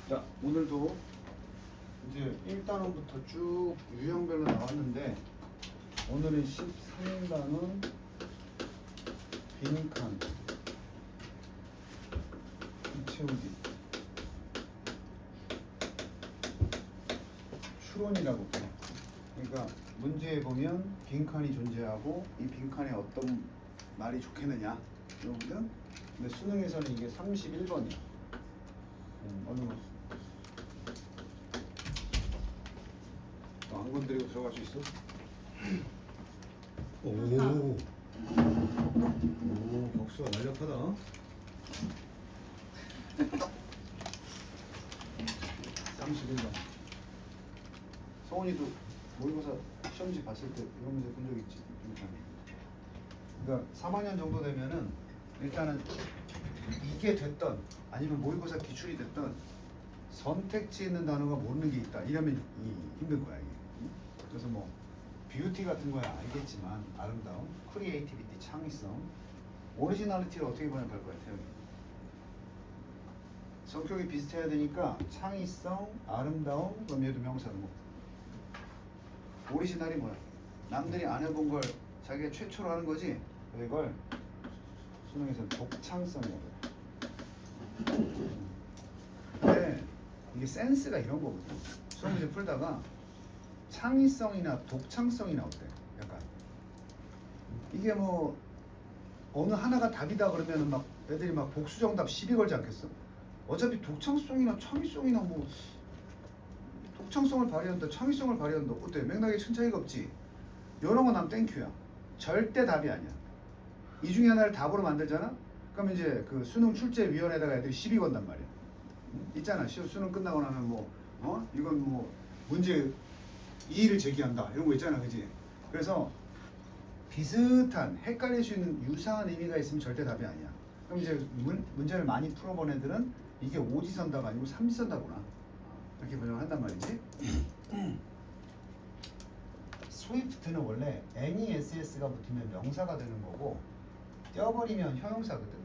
자, 오늘도 이제 1단원부터 쭉 유형별로 나왔는데 오늘은 13단원 빈칸 채우기 추론이라고 해요. 그러니까 문제에 보면 빈칸이 존재하고 이 빈칸에 어떤 말이 좋겠느냐 이거거든. 근데 수능에서는 이게 31번이야. 어느 거? 안 건드리고 들어갈 수 있어? 오, 격수가 날렵하다. 31번. 성훈이도 모의고사 시험지 봤을 때 이런 문제 본 적 있지? 그러니까 3학년 정도 되면은 일단은 이게 됐던 아니면 모의고사 기출이 됐던 선택지 있는 단어가 모르는 게 있다. 이러면 힘든 거야 이게. 그래서 뭐 뷰티 같은 거야 알겠지만 아름다움, 크리에이티비티, 창의성, 오리지널리티를 어떻게 번역할 거야 태영이? 성격이 비슷해야 되니까 창의성, 아름다움, 그럼 얘도 명사로 뭐 오리지널이 뭐야? 남들이 안 해본 걸 자기가 최초로 하는 거지. 이걸 수능에서는 독창성이라고 해. 근데 이게 센스가 이런 거거든. 수능 문제 풀다가 창의성이나 독창성이나 어때? 약간 이게 뭐 어느 하나가 답이다 그러면은 막 애들이 막 복수 정답 시비 걸지 않겠어? 어차피 독창성이나 창의성이나 뭐 독창성을 발휘한다, 창의성을 발휘한다. 어때? 맥락에 큰 차이가 없지. 이런 거 난 땡큐야. 절대 답이 아니야. 이 중에 하나를 답으로 만들잖아? 그럼 이제 그 수능 출제위원회에다가 애들이 시비 건단 말이야. 있잖아. 수능 끝나고 나면 뭐 이건 뭐 문제 이의를 제기한다 이런 거 있잖아, 그지? 그래서 비슷한 헷갈릴 수 있는 유사한 의미가 있으면 절대 답이 아니야. 그럼 이제 문제를 많이 풀어본 애들은 이게 오지선답 아니고 삼지선답구나 이렇게 번역을 한단 말이지. 스위프트는 원래 NESS가 붙으면 명사가 되는 거고 떼어버리면 형용사거든.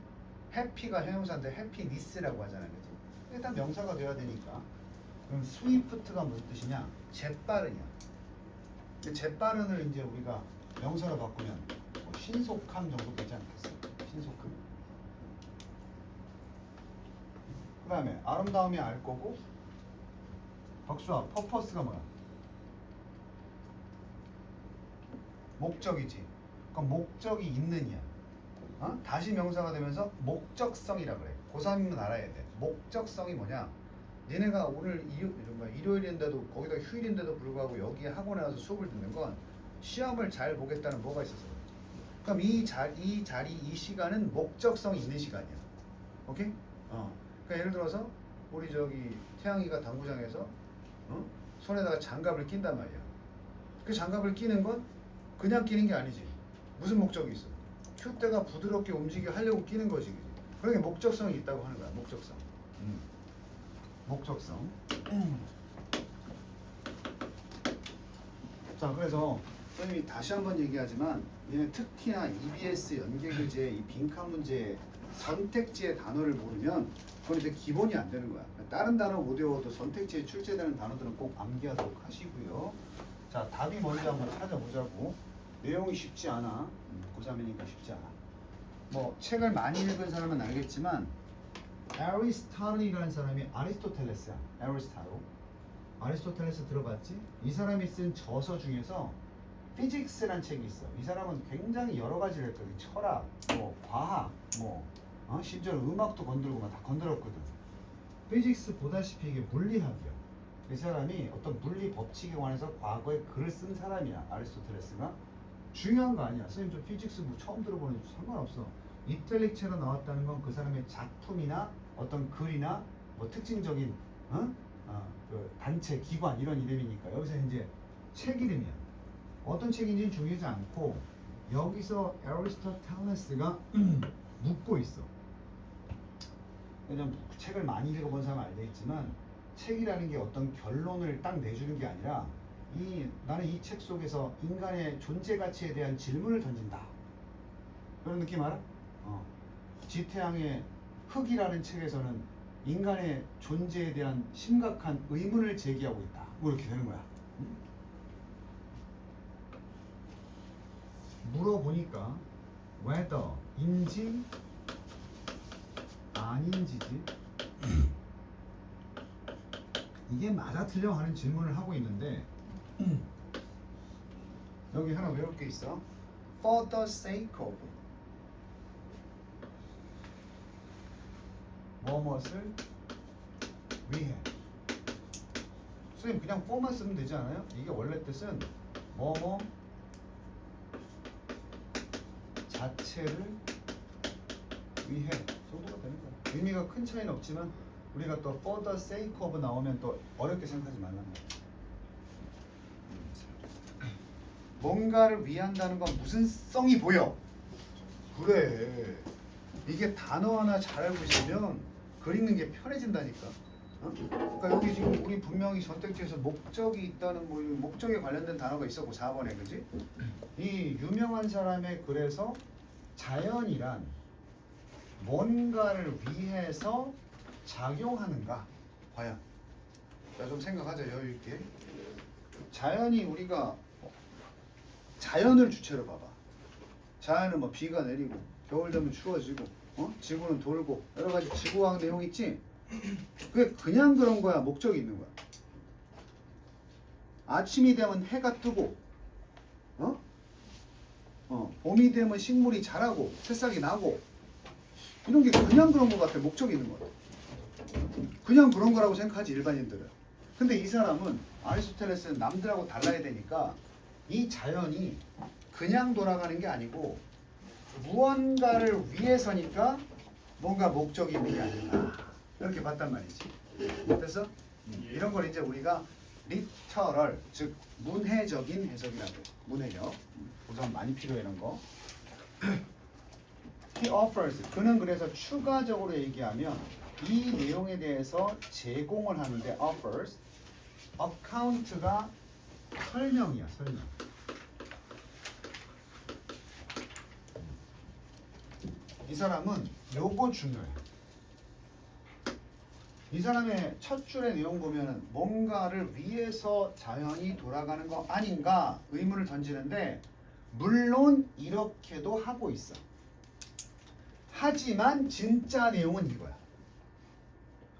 해피가 형용사인데 해피니스라고 하잖아, 그지? 일단 명사가 돼야 되니까. 그럼 스위프트가 무슨 뜻이냐? 재빠르냐. 재빠른을 이제 우리가 명사로 바꾸면 뭐 신속함 정도 되지 않겠어? 신속함. 그 다음에 아름다움이 알 거고 박수아 퍼포스가 뭐야? 목적이지. 그럼 목적이 있느냐. 다시 명사가 되면서 목적성이라 그래. 고3이면 알아야 돼. 목적성이 뭐냐? 니네가 오늘 일요일인데도 거기다 휴일인데도 불구하고 여기 학원에 와서 수업을 듣는 건 시험을 잘 보겠다는 뭐가 있어서 그래. 그럼 이 자리, 이 시간은 목적성이 있는 시간이야. 오케이? 그러니까 예를 들어서 우리 저기 태양이가 당구장에서 손에다가 장갑을 낀단 말이야. 그 장갑을 끼는 건 그냥 끼는 게 아니지. 무슨 목적이 있어? 큐대가 부드럽게 움직여 하려고 끼는 거지, 그지? 그러니까 목적성이 있다고 하는 거야. 목적성. 목적성. 자, 그래서 선생님이 다시 한번 얘기하지만 얘는 특히나 EBS 연계교재 이 빈칸 문제 선택지의 단어를 모르면 그건 이제 기본이 안 되는 거야. 다른 단어 못 외워도 선택지에 출제되는 단어들은 꼭 암기하도록 하시고요. 자, 답이 뭔지 한번 찾아보자고. 내용이 쉽지 않아. 고3이니까 쉽지 않아. 뭐 책을 많이 읽은 사람은 알겠지만 애리스토텔이라는 사람이 아리스토텔레스야. 아리스토텔레스 들어봤지? 이 사람이 쓴 저서 중에서 피직스라는 책이 있어. 이 사람은 굉장히 여러 가지를 했거든. 철학, 뭐 과학, 뭐 심지어 음악도 건들고 막 다 건드렸거든. 피직스 보다시피 이게 물리학이야. 이 사람이 어떤 물리 법칙에 관해서 과거에 글을 쓴 사람이야. 아리스토텔레스가. 중요한 거 아니야. 선생님 저 피직스 뭐 처음 들어보는 상관없어. 이탈릭체로 나왔다는 건 그 사람의 작품이나 어떤 글이나 뭐 특징적인 그 단체, 기관 이런 이름이니까 여기서 이제 책 이름이야. 어떤 책인지는 중요하지 않고 여기서 애리스토텔레스가 묻고 있어. 왜냐면 책을 많이 읽어본 사람은 알겠지만 책이라는 게 어떤 결론을 딱 내주는 게 아니라 나는 이 책 속에서 인간의 존재 가치에 대한 질문을 던진다. 그런 느낌 알아? 지태양의 흙이라는 책에서는 인간의 존재에 대한 심각한 의문을 제기하고 있다. 뭐 이렇게 되는 거야. 물어보니까 whether인지 아닌지지 이게 맞아 틀려 하는 질문을 하고 있는데 여기 하나 외울 게 있어. For the sake of 뭐뭇을 위해. 선생님 그냥 for만 쓰면 되지 않아요? 이게 원래 뜻은 뭐뭐 자체를 위해 정도가 되는 거야. 의미가 큰 차이는 없지만 우리가 또 for the sake of 나오면 또 어렵게 생각하지 말라는 거야. 뭔가를 위한다는 건 무슨 성이 보여? 그래. 이게 단어 하나 잘 알고 있으면 글 읽는 게 편해진다니까. 어? 그러니까 여기 지금 우리 분명히 선택지에서 목적이 있다는 뭐 목적에 관련된 단어가 있었고 4번에 그지? 이 유명한 사람의 글에서 자연이란 뭔가를 위해서 작용하는가? 과연? 자, 좀 생각하자 여유 있게. 자연이 우리가 자연을 주체로 봐봐. 자연은 뭐 비가 내리고 겨울 되면 추워지고 지구는 돌고 여러 가지 지구과학 내용 있지? 그게 그냥 그런 거야? 목적이 있는 거야? 아침이 되면 해가 뜨고 봄이 되면 식물이 자라고 새싹이 나고 이런 게 그냥 그런 거 같아. 목적이 있는 거야. 그냥 그런 거라고 생각하지 일반인들은. 근데 이 사람은 아리스토텔레스는 남들하고 달라야 되니까 이 자연이 그냥 돌아가는 게 아니고 무언가를 위해서니까 뭔가 목적이 있는 게 아닌가 이렇게 봤단 말이지. 됐어? 이런 걸 이제 우리가 리터럴 즉 문해적인 해석이라고. 문해적 우선 많이 필요해 이런 거. He offers 그는 그래서 추가적으로 얘기하면 이 내용에 대해서 제공을 하는데 offers account가 설명이야. 설명. 이 사람은 요거 중요해. 이 사람의 첫 줄의 내용 보면은 뭔가를 위해서 자연이 돌아가는 거 아닌가 의문을 던지는데 물론 이렇게도 하고 있어. 하지만 진짜 내용은 이거야.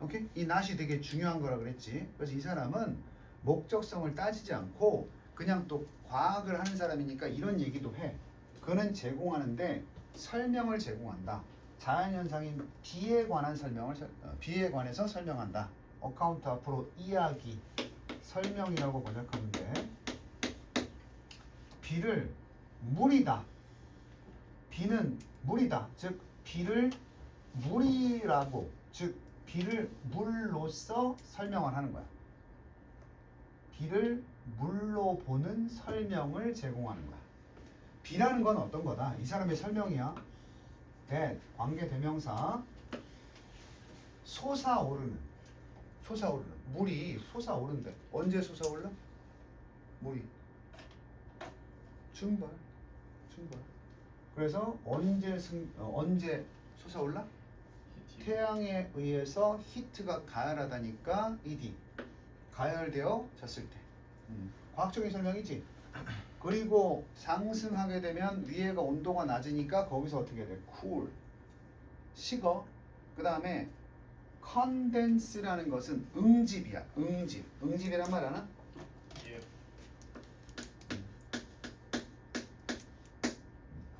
오케이? 이 낫이 되게 중요한 거라 그랬지. 그래서 이 사람은 목적성을 따지지 않고 그냥 또 과학을 하는 사람이니까 이런 얘기도 해. 그는 제공하는데 설명을 제공한다. 자연현상인 비에 관한 비에 관해서 설명한다. 어카운트 앞으로 이야기, 설명이라고 번역하면 돼. 비를 물이다. 비는 물이다. 즉 비를 물이라고, 즉 비를 물로써 설명을 하는 거야. 비를 물로 보는 설명을 제공하는 거야. 비라는 건 어떤 거다? 이 사람의 설명이야. that 관계 대명사 솟아오르는 물이 솟아오른대. 언제 솟아올라? 물이 증발. 그래서 언제 솟아올라? 태양에 의해서 히트가 가열하다니까 ED 가열되어졌을 때. 과학적인 설명이지. 그리고 상승하게 되면 위에가 온도가 낮으니까 거기서 어떻게 돼? cool 식어. 그 다음에 condense라는 것은 응집이야. 응집이란 말 아나? 예.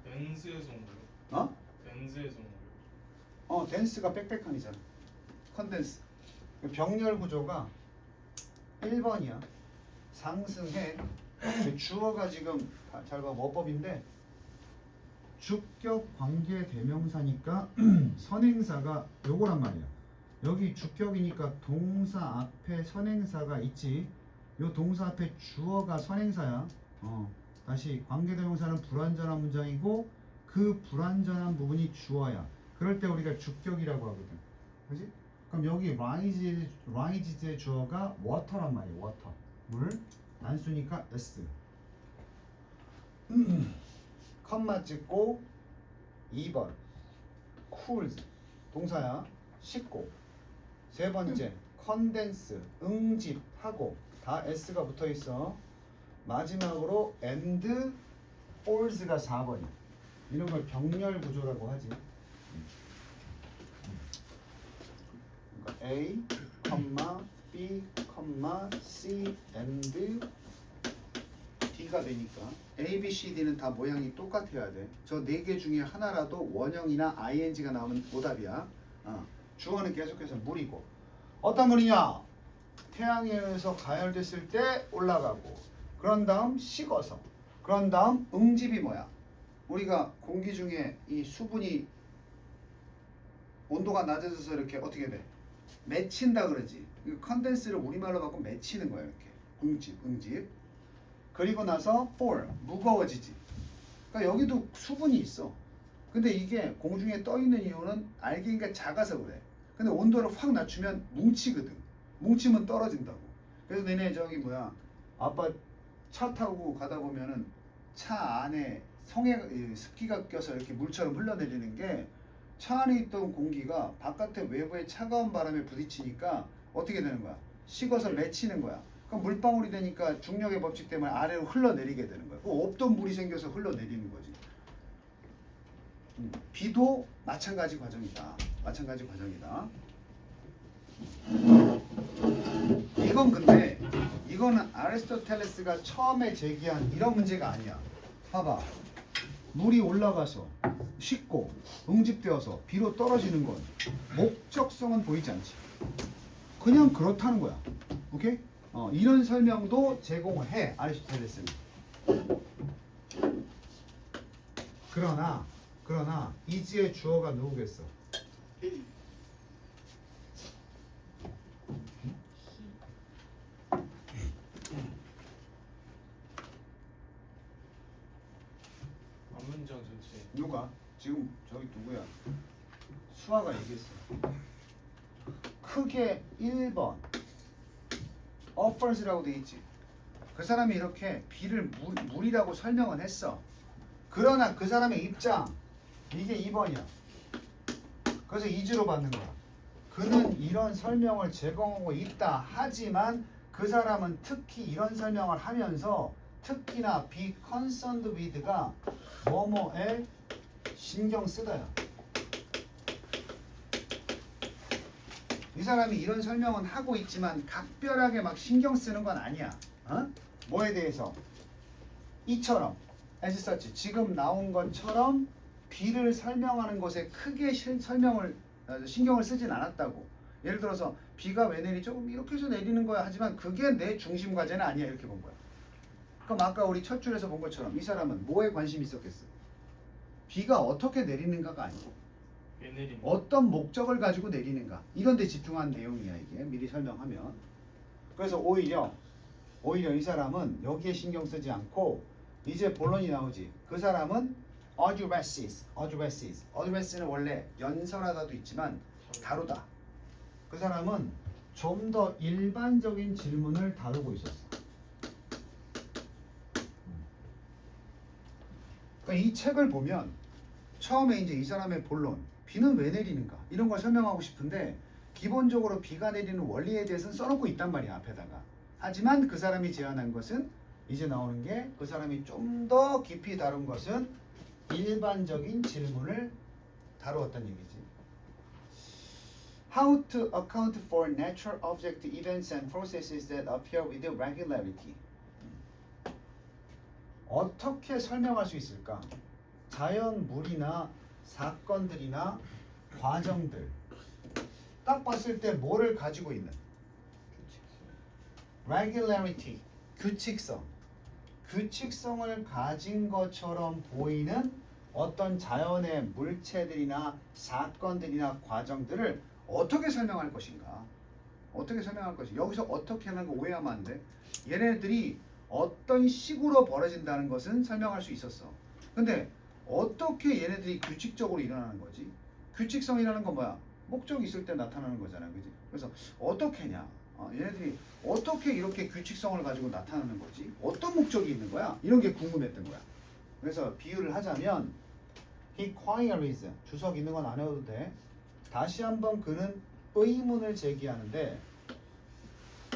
벤스의 종류. 벤스의 종류. 덴스가 빽빽한이잖아. 컨덴스. 병렬 구조가 1번이야. 상승해. 주어가 지금 잘 봐. 뭐법인데 주격 관계 대명사니까 선행사가 요거란 말이야. 여기 주격이니까 동사 앞에 선행사가 있지. 요 동사 앞에 주어가 선행사야. 다시 관계 대명사는 불완전한 문장이고 그 불완전한 부분이 주어야. 그럴 때 우리가 주격이라고 하거든. 그지? 그럼 여기 rise의 주어가 water란 말이야. water. 물. 단수니까 S. 컴마 찍고 2번 cools 동사야. 식고 세 번째 컨덴스 응집하고 다 s가 붙어 있어. 마지막으로 and fors가 4번이야. 이런 걸 병렬 구조라고 하지. 그러니까 A, B, C and D가 되니까 A, B, C, D는 다 모양이 똑같아야 돼. 저 네 개 중에 하나라도 원형이나 ing가 나오면 오답이야. 주어는 계속해서 물이고. 어떤 물이냐? 태양에 의해서 가열됐을 때 올라가고, 그런 다음 식어서, 그런 다음 응집이 뭐야? 우리가 공기 중에 이 수분이 온도가 낮아져서 이렇게 어떻게 돼? 맺힌다 그러지. 이 컨덴스를 우리말로 바꾸면 맺히는 거야. 이렇게 응집. 그리고 나서 fall, 무거워지지. 그러니까 여기도 수분이 있어. 근데 이게 공중에 떠 있는 이유는 알갱이가 작아서 그래. 근데 온도를 확 낮추면 뭉치거든. 뭉치면 떨어진다고. 그래서 너네 저기 뭐야, 아빠 차 타고 가다 보면은 차 안에 습기가 껴서 이렇게 물처럼 흘러내리는 게 차 안에 있던 공기가 바깥에 외부의 차가운 바람에 부딪히니까 어떻게 되는 거야? 식어서 맺히는 거야. 그럼 물방울이 되니까 중력의 법칙 때문에 아래로 흘러내리게 되는 거야. 없던 물이 생겨서 흘러내리는 거지. 비도 마찬가지 과정이다. 마찬가지 과정이다. 이건 근데 이거는 아리스토텔레스가 처음에 제기한 이런 문제가 아니야. 봐봐. 물이 올라가서 식고 응집되어서 비로 떨어지는 건 목적성은 보이지 않지. 그냥 그렇다는 거야. 오케이? 이런 설명도 제공을 해, 아리스토텔레스는. 그러나 이지의 주어가 누구겠어? 앞문장 전체. 누가? 지금 저기 누구야? 수아가 얘기했어. 크게 1번 offers라고 돼 있지. 그 사람이 이렇게 비를 물이라고 설명은 했어. 그러나 그 사람의 입장, 이게 2번이야. 그래서 이지로 받는 거야. 그는 이런 설명을 제공하고 있다 하지만 그 사람은 특히 이런 설명을 하면서 특히나 be concerned with가 뭐뭐에 신경 쓰다야. 이 사람이 이런 설명은 하고 있지만 각별하게 막 신경 쓰는 건 아니야. 뭐에 대해서? 이처럼 as such, 지금 나온 것처럼 비를 설명하는 것에 크게 신경을 쓰진 않았다고. 예를 들어서 비가 왜 내리? 조금 이렇게 해서 내리는 거야 하지만 그게 내 중심 과제는 아니야, 이렇게 본 거야. 그럼 아까 우리 첫 줄에서 본 것처럼 이 사람은 뭐에 관심이 있었겠어? 비가 어떻게 내리는가가 아니고 왜 내리는? 어떤 목적을 가지고 내리는가, 이런 데 집중한 내용이야. 이게 미리 설명하면. 그래서 오히려 이 사람은 여기에 신경 쓰지 않고 이제 본론이 나오지. 그 사람은 어드레시는 원래 연설하다도 있지만 다루다. 그 사람은 좀 더 일반적인 질문을 다루고 있었어. 그러니까 이 책을 보면 처음에 이제 이 사람의 본론, 비는 왜 내리는가 이런 걸 설명하고 싶은데 기본적으로 비가 내리는 원리에 대해서는 써놓고 있단 말이야, 앞에다가. 하지만 그 사람이 제안한 것은, 이제 나오는 게 그 사람이 좀 더 깊이 다룬 것은 일반적인 질문을 다루었다는 얘기지. How to account for natural object events and processes that appear with regularity. 어떻게 설명할 수 있을까? 자연 물이나 사건들이나 과정들, 딱 봤을 때 뭐를 가지고 있는? regularity, 규칙성을 가진 것처럼 보이는 어떤 자연의 물체들이나 사건들이나 과정들을 어떻게 설명할 것인가? 어떻게 설명할 것인가? 여기서 어떻게 하는 거 오해하면 안 돼. 얘네들이 어떤 식으로 벌어진다는 것은 설명할 수 있었어. 근데 어떻게 얘네들이 규칙적으로 일어나는 거지? 규칙성이라는 건 뭐야? 목적이 있을 때 나타나는 거잖아, 그지? 그래서 어떻게냐? 얘네들이 어떻게 이렇게 규칙성을 가지고 나타나는 거지? 어떤 목적이 있는 거야? 이런 게 궁금했던 거야. 그래서 비유를 하자면 he queries, 주석 있는 건 안 해도 돼. 다시 한번 그는 의문을 제기하는데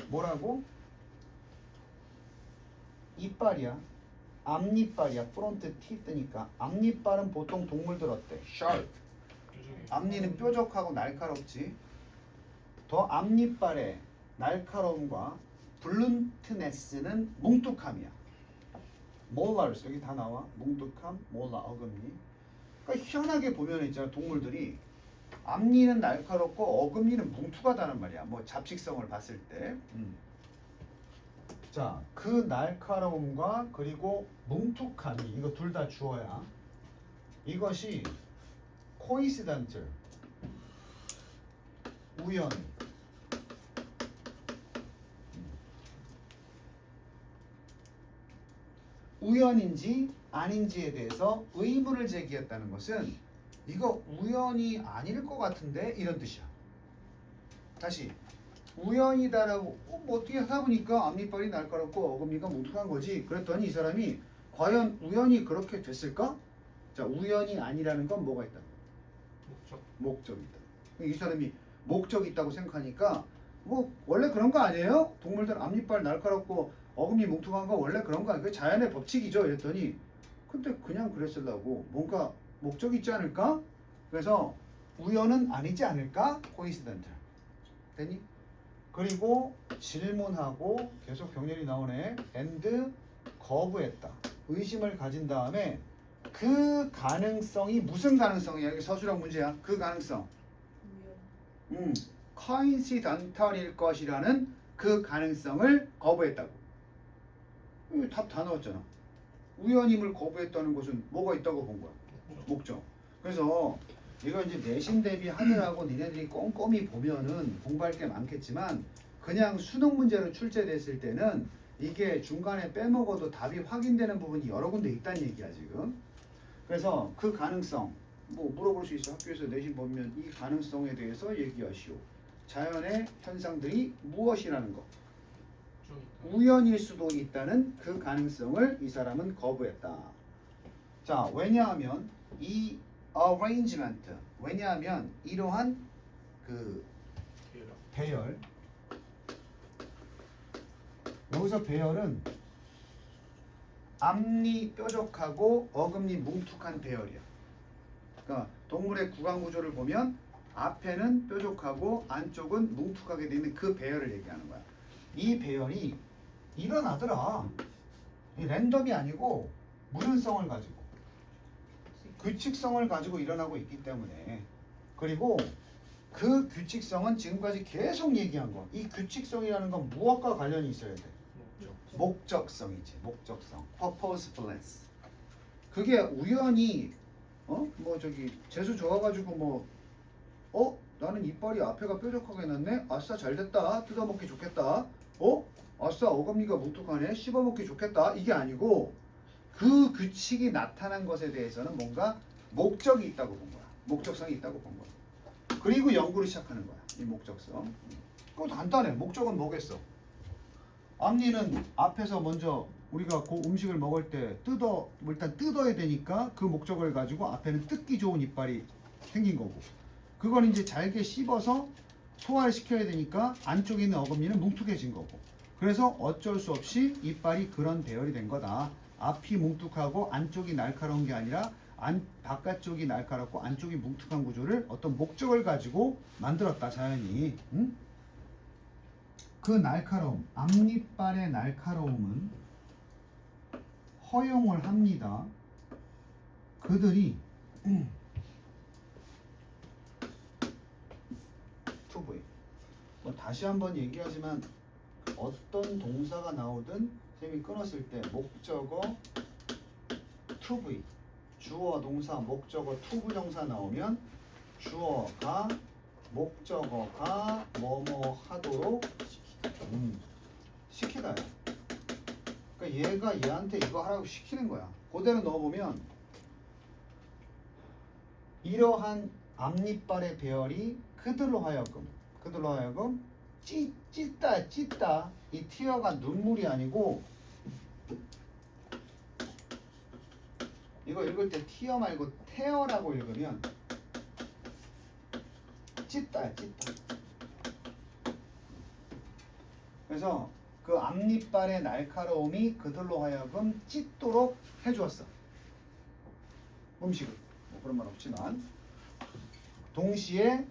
뭐라고? 이빨이야. 앞니빨이야. 프론트 티스니까. 앞니빨은 보통 동물들 어때? sharp. 앞니는 뾰족하고 날카롭지. 더 앞니빨의 날카로움과 블룬트네스는 뭉툭함이야. molars 여기 다 나와. 뭉툭함, 몰라, 어금니. 그러니까 희한하게 보면 있잖아 동물들이 앞니는 날카롭고 어금니는 뭉툭하다는 말이야. 뭐 잡식성을 봤을 때. 자, 그 날카로움과 그리고 뭉툭함이 이거 둘 다 주어야. 이것이 coincidental 우연. 우연인지 아닌지에 대해서 의문을 제기했다는 것은 이거 우연이 아닐 것 같은데 이런 뜻이야. 다시 우연이다라고 뭐 어떻게 하다 보니까 앞니빨이 날카롭고 어금니가 뭉툭한 거지. 그랬더니 이 사람이 과연 우연히 그렇게 됐을까? 자, 우연이 아니라는 건 뭐가 있다? 목적이 있다. 이 사람이 목적이 있다고 생각하니까 뭐 원래 그런 거 아니에요? 동물들 앞니빨 날카롭고 어금니 뭉툭한 거 원래 그런 거 아니에요? 자연의 법칙이죠. 이랬더니 근데 그냥 그랬으려고 뭔가 목적이 있지 않을까? 그래서 우연은 아니지 않을까? 코인시던트. 됐니? 그리고 질문하고 계속 병렬이 나오네. and 거부했다. 의심을 가진 다음에 그 가능성이 무슨 가능성이야? 여기 서술형 문제야. 그 가능성. coincidental일 것이라는 그 가능성을 거부했다고. 여기 답 다 나왔잖아. 우연임을 거부했다는 것은 뭐가 있다고 본 거야? 목적. 그래서 이거 이제 내신 대비하느라고 니네들이 꼼꼼히 보면은 공부할 게 많겠지만 그냥 수능 문제로 출제됐을 때는 이게 중간에 빼먹어도 답이 확인되는 부분이 여러 군데 있다는 얘기야 지금. 그래서 그 가능성 뭐 물어볼 수 있어. 학교에서 내신 보면 이 가능성에 대해서 얘기하시오. 자연의 현상들이 무엇이라는 거. 우연일 수도 있다는 그 가능성을 이 사람은 거부했다. 자, 왜냐하면 이 arrangement, 왜냐하면 이러한 그 배열, 여기서 배열은 앞니 뾰족하고 어금니 뭉툭한 배열이야. 그러니까 동물의 구강 구조를 보면 앞에는 뾰족하고 안쪽은 뭉툭하게 되는 그 배열을 얘기하는 거야. 이 배열이 일어나더라. 이 랜덤이 아니고 무슨성을 가지고 규칙성을 가지고 일어나고 있기 때문에. 그리고 그 규칙성은 지금까지 계속 얘기한 거. 이 규칙성이라는 건 무엇과 관련이 있어야 돼? 목적성이지. 목적성. purposefulness. 그게 우연히 뭐 저기 재수 좋아가지고 뭐 나는 이빨이 앞에가 뾰족하게 해놨네. 아싸 잘됐다. 뜯어먹기 좋겠다. 아싸 어금니가 뭉툭하네. 씹어먹기 좋겠다. 이게 아니고 그 규칙이 나타난 것에 대해서는 뭔가 목적이 있다고 본 거야. 목적성이 있다고 본 거야. 그리고 연구를 시작하는 거야. 이 목적성. 그것도 간단해. 목적은 뭐겠어? 앞니는 앞에서 먼저 우리가 그 음식을 먹을 때 일단 뜯어야 되니까 그 목적을 가지고 앞에는 뜯기 좋은 이빨이 생긴 거고, 그걸 이제 잘게 씹어서 소화를 시켜야 되니까 안쪽에 있는 어금니는 뭉툭해진 거고, 그래서 어쩔 수 없이 이빨이 그런 배열이 된 거다. 앞이 뭉툭하고 안쪽이 날카로운 게 아니라 바깥쪽이 날카롭고 안쪽이 뭉툭한 구조를 어떤 목적을 가지고 만들었다, 자연이. 응? 그 날카로움, 앞니빨의 날카로움은 허용을 합니다. 그들이 투부이. 뭐 다시 한번 얘기하지만 어떤 동사가 나오든 쌤이 끊었을 때 목적어 투부이, 주어 동사 목적어 투부정사 나오면 주어가 목적어가 뭐뭐 하도록 시키다야. 그러니까 얘가 얘한테 이거 하라고 시키는 거야. 그대로 넣어보면 이러한 앞니빨의 배열이 그들로 하여금 찢다. 이 티어가 눈물이 아니고, 이거 읽을 때 티어 말고 테어라고 읽으면 찢다. 그래서 그 앞니빨의 날카로움이 그들로 하여금 찢도록 해주었어. 음식을. 뭐 그런 말 없지만 동시에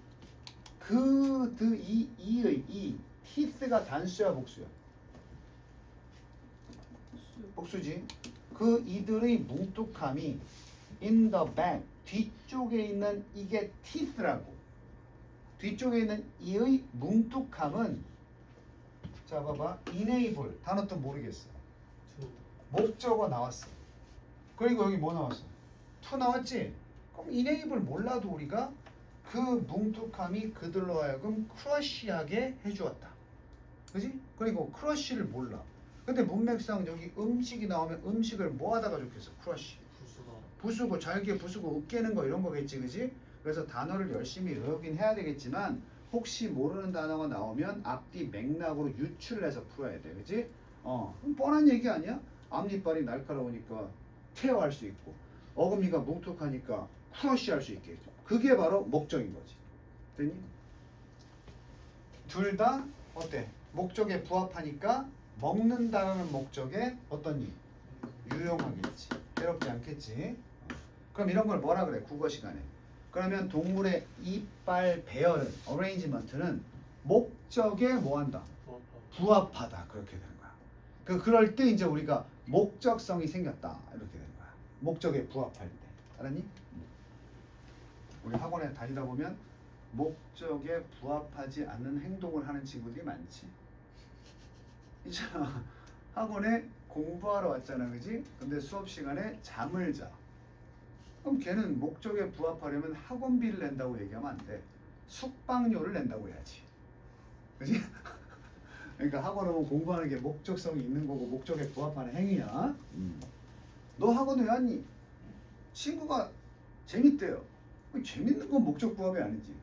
이의 티스가 단수야 복수야? 복수지. 그 이들의 뭉툭함이 in the back 뒤쪽에 있는 이게 teeth라고. 뒤쪽에 있는 이의 뭉툭함은 자 봐봐 enable 단어 또 모르겠어. to 목적어 나왔어. 그리고 여기 뭐 나왔어? to 나왔지? 그럼 enable 몰라도 우리가 그 뭉툭함이 그들로 하여금 크러쉬하게 해주었다. 그지? 그리고 크러쉬를 몰라. 근데 문맥상 여기 음식이 나오면 음식을 뭐 하다가 좋겠어? 크러쉬. 부수가 부수고 잘게 부수고 으깨는 거 이런 거겠지, 그지? 그래서 단어를 열심히 외우긴 해야 되겠지만 혹시 모르는 단어가 나오면 앞뒤 맥락으로 유출을 해서 풀어야 돼, 그지? 그럼 뻔한 얘기 아니야? 앞니빨이 날카로우니까 테어할 수 있고 어금니가 뭉툭하니까 크러쉬할 수 있겠죠. 그게 바로 목적인 거지. 됐니? 둘 다 어때? 목적에 부합하니까 먹는다는 목적에 어떤 일? 유용하겠지. 괴롭지 않겠지. 그럼 이런 걸 뭐라 그래? 국어 시간에. 그러면 동물의 이빨 배열은 어레인지먼트는 목적에 뭐한다? 부합하다. 그렇게 되는 거야. 그럴 때 이제 우리가 목적성이 생겼다. 이렇게 되는 거야. 목적에 부합할 때. 알았니? 우리 학원에 다니다 보면 목적에 부합하지 않는 행동을 하는 친구들이 많지. 있잖아. 학원에 공부하러 왔잖아, 그지? 근데 수업 시간에 잠을 자. 그럼 걔는 목적에 부합하려면 학원비를 낸다고 얘기하면 안 돼. 숙박료를 낸다고 해야지. 그지? 그러니까 학원 오면 공부하는 게 목적성이 있는 거고 목적에 부합하는 행위야. 너 학원 왜 왔니? 친구가 재밌대요. 재밌는 건 목적 부합이 아니지.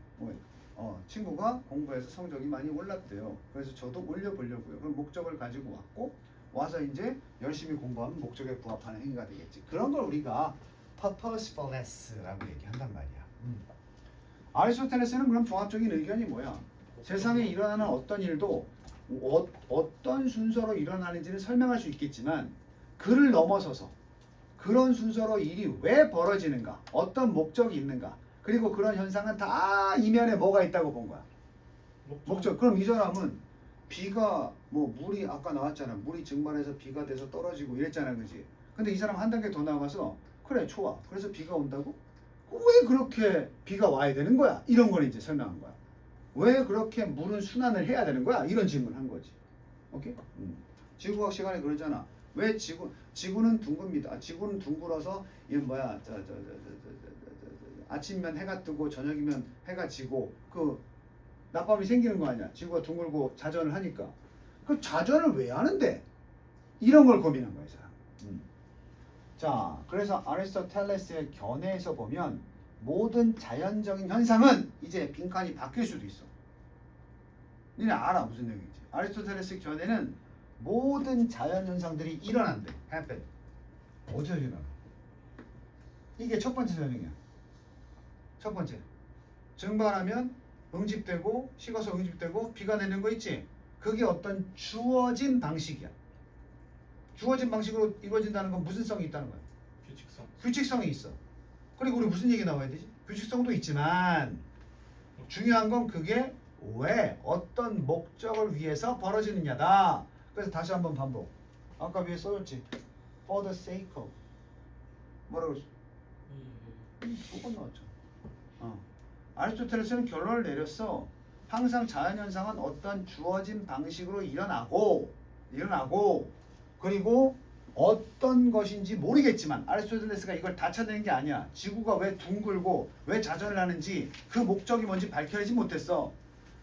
친구가 공부해서 성적이 많이 올랐대요. 그래서 저도 올려보려고요. 그럼 목적을 가지고 왔고 와서 이제 열심히 공부하면 목적에 부합하는 행위가 되겠지. 그런 걸 우리가 purposefulness라고 얘기한단 말이야. 아리스토텔레스는 그럼 종합적인 의견이 뭐야? 세상에 일어나는 어떤 일도 어떤 순서로 일어나는지는 설명할 수 있겠지만 그를 넘어서서 그런 순서로 일이 왜 벌어지는가? 어떤 목적이 있는가? 그리고 그런 현상은 다 이면에 뭐가 있다고 본 거야. 목적. 그럼 이 사람은 비가 물이 아까 나왔잖아. 물이 증발해서 비가 돼서 떨어지고 이랬잖아, 그지? 근데 이 사람 한 단계 더 나가서 그래 좋아. 그래서 비가 온다고? 왜 그렇게 비가 와야 되는 거야? 이런 걸 이제 설명한 거야. 왜 그렇게 물은 순환을 해야 되는 거야? 이런 질문을 한 거지. 오케이? 지구과학 시간에 그러잖아. 왜 지구는 둥굽니다. 지구는 둥글어서 이게 뭐야? 아침이면 해가 뜨고 저녁이면 해가 지고 그 낮밤이 생기는 거 아니야? 지구가 둥글고 자전을 하니까. 그 자전을 왜 하는데? 이런 걸 고민한 거야, 이 사람. 자, 그래서 아리스토텔레스의 견해에서 보면 모든 자연적인 현상은 이제 빈칸이 바뀔 수도 있어. 니네 알아 무슨 얘기인지. 아리스토텔레스 견해는 모든 자연 현상들이 일어난대. happen. 어디서 일어나? 이게 첫 번째 설명이야. 첫 번째. 증발하면 응집되고 식어서 응집되고 비가 내리는 거 있지? 그게 어떤 주어진 방식이야. 주어진 방식으로 이루어진다는 건 무슨 성이 있다는 거야? 규칙성. 규칙성이 있어. 그리고 우리 무슨 얘기 나와야 되지? 규칙성도 있지만 중요한 건 그게 왜 어떤 목적을 위해서 벌어지느냐다. 그래서 다시 한번 반복. 아까 위에 써줬지. For the sake of. 뭐라고 했어? 두번 나왔죠. 아리스토텔레스는 결론을 내렸어. 항상 자연현상은 어떤 주어진 방식으로 일어나고 그리고 어떤 것인지 모르겠지만 아리스토텔레스가 이걸 다 찾아낸 게 아니야. 지구가 왜 둥글고 왜 자전을 하는지 그 목적이 뭔지 밝혀내지 못했어.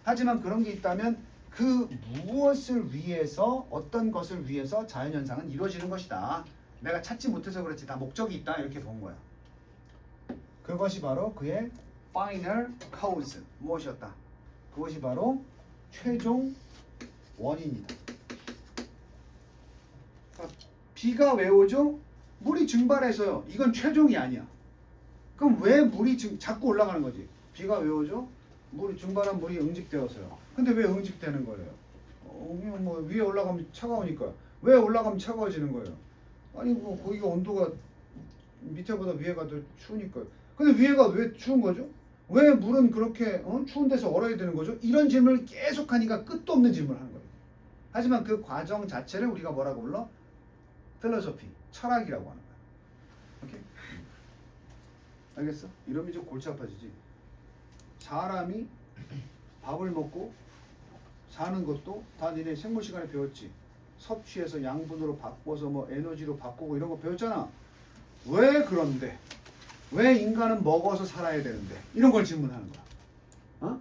하지만 그런 게 있다면 그 무엇을 위해서 어떤 것을 위해서 자연현상은 이루어지는 것이다. 내가 찾지 못해서 그렇지 다 목적이 있다 이렇게 본 거야. 그것이 바로 그의 final cause 무엇이었다? 그것이 바로 최종 원인이다. 비가 왜 오죠? 물이 증발해서요. 이건 최종이 아니야. 그럼 왜 물이 자꾸 올라가는 거지? 비가 왜 오죠? 물이 증발한 물이 응집되어서요. 근데 왜 응집되는 거예요? 그냥 뭐 위에 올라가면 차가우니까. 왜 올라가면 차가워지는 거예요? 아니 뭐 거기가 온도가 밑에보다 위에가 더 추우니까. 근데 위에가 왜 추운 거죠? 왜 물은 그렇게 추운 데서 얼어야 되는 거죠? 이런 질문을 계속 하니까 끝도 없는 질문을 하는 거예요. 하지만 그 과정 자체를 우리가 뭐라고 불러? 필로소피, 철학이라고 하는 거야. 오케이? 알겠어? 이러면 좀 골치 아파지지. 사람이 밥을 먹고 사는 것도 다 니네 생물 시간에 배웠지. 섭취해서 양분으로 바꿔서 뭐 에너지로 바꾸고 이런 거 배웠잖아. 왜 그런데? 왜 인간은 먹어서 살아야 되는데? 이런 걸 질문하는 거야.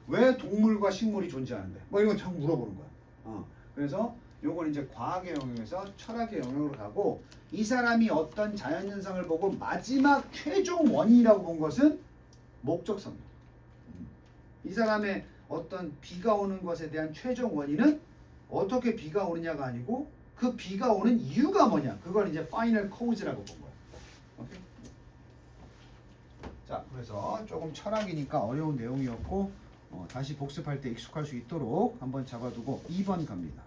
왜 동물과 식물이 존재하는데? 뭐 이런 거 자꾸 물어보는 거야. 그래서 요건 이제 과학의 영역에서 철학의 영역으로 가고, 이 사람이 어떤 자연현상을 보고 마지막 최종 원인이라고 본 것은 목적성. 이 사람의 어떤 비가 오는 것에 대한 최종 원인은 어떻게 비가 오느냐가 아니고 그 비가 오는 이유가 뭐냐. 그걸 이제 파이널 코즈라고 본 거야. 오케이? 자, 그래서 조금 철학이니까 어려운 내용이었고 다시 복습할 때 익숙할 수 있도록 한번 잡아두고 2번 갑니다.